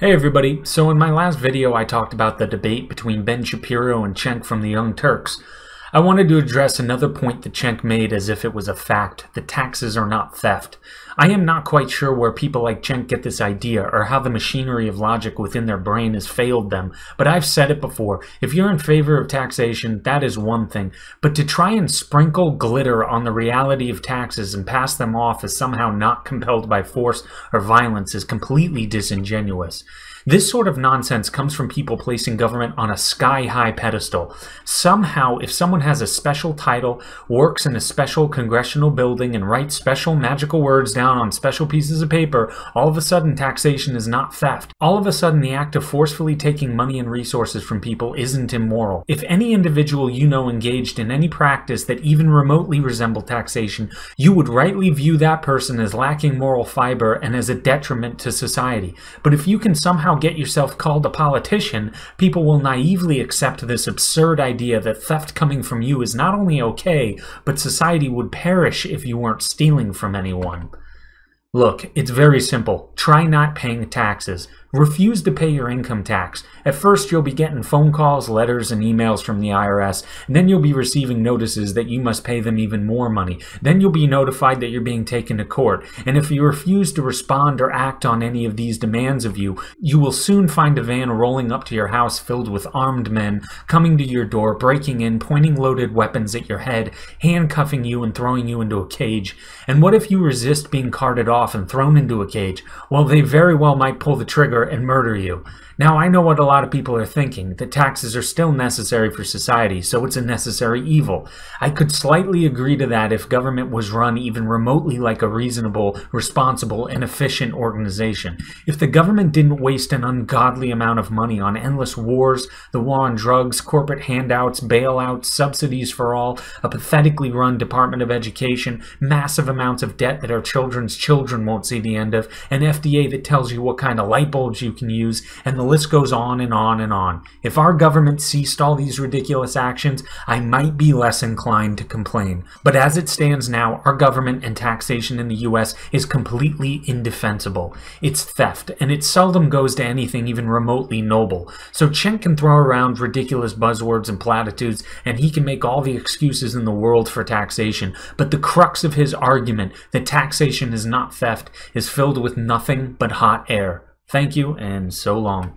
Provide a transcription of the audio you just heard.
Hey everybody, so in my last video I talked about the debate between Ben Shapiro and Cenk from the Young Turks. I wanted to address another point that Cenk made as if it was a fact, that taxes are not theft. I am not quite sure where people like Cenk get this idea or how the machinery of logic within their brain has failed them, but I've said it before, if you're in favor of taxation, that is one thing, but to try and sprinkle glitter on the reality of taxes and pass them off as somehow not compelled by force or violence is completely disingenuous. This sort of nonsense comes from people placing government on a sky-high pedestal. Somehow, if someone has a special title, works in a special congressional building, and writes special magical words down on special pieces of paper, all of a sudden taxation is not theft. All of a sudden the act of forcefully taking money and resources from people isn't immoral. If any individual you know engaged in any practice that even remotely resembled taxation, you would rightly view that person as lacking moral fiber and as a detriment to society. But if you can somehow get yourself called a politician, people will naively accept this absurd idea that theft coming from you is not only okay, but society would perish if you weren't stealing from anyone. Look, it's very simple. Try not paying taxes. Refuse to pay your income tax. At first, you'll be getting phone calls, letters, and emails from the IRS. And then you'll be receiving notices that you must pay them even more money. Then you'll be notified that you're being taken to court. And if you refuse to respond or act on any of these demands of you, you will soon find a van rolling up to your house filled with armed men, coming to your door, breaking in, pointing loaded weapons at your head, handcuffing you and throwing you into a cage. And what if you resist being carted off and thrown into a cage? Well, they very well might pull the trigger and murder you. Now, I know what a lot of people are thinking, that taxes are still necessary for society, so it's a necessary evil. I could slightly agree to that if government was run even remotely like a reasonable, responsible, and efficient organization. If the government didn't waste an ungodly amount of money on endless wars, the war on drugs, corporate handouts, bailouts, subsidies for all, a pathetically run Department of Education, massive amounts of debt that our children's children won't see the end of, an FDA that tells you what kind of light bulbs you can use, and the list goes on and on and on. If our government ceased all these ridiculous actions, I might be less inclined to complain. But as it stands now, our government and taxation in the US is completely indefensible. It's theft, and it seldom goes to anything even remotely noble. So Cenk can throw around ridiculous buzzwords and platitudes, and he can make all the excuses in the world for taxation, but the crux of his argument that taxation is not theft is filled with nothing but hot air. Thank you, and so long.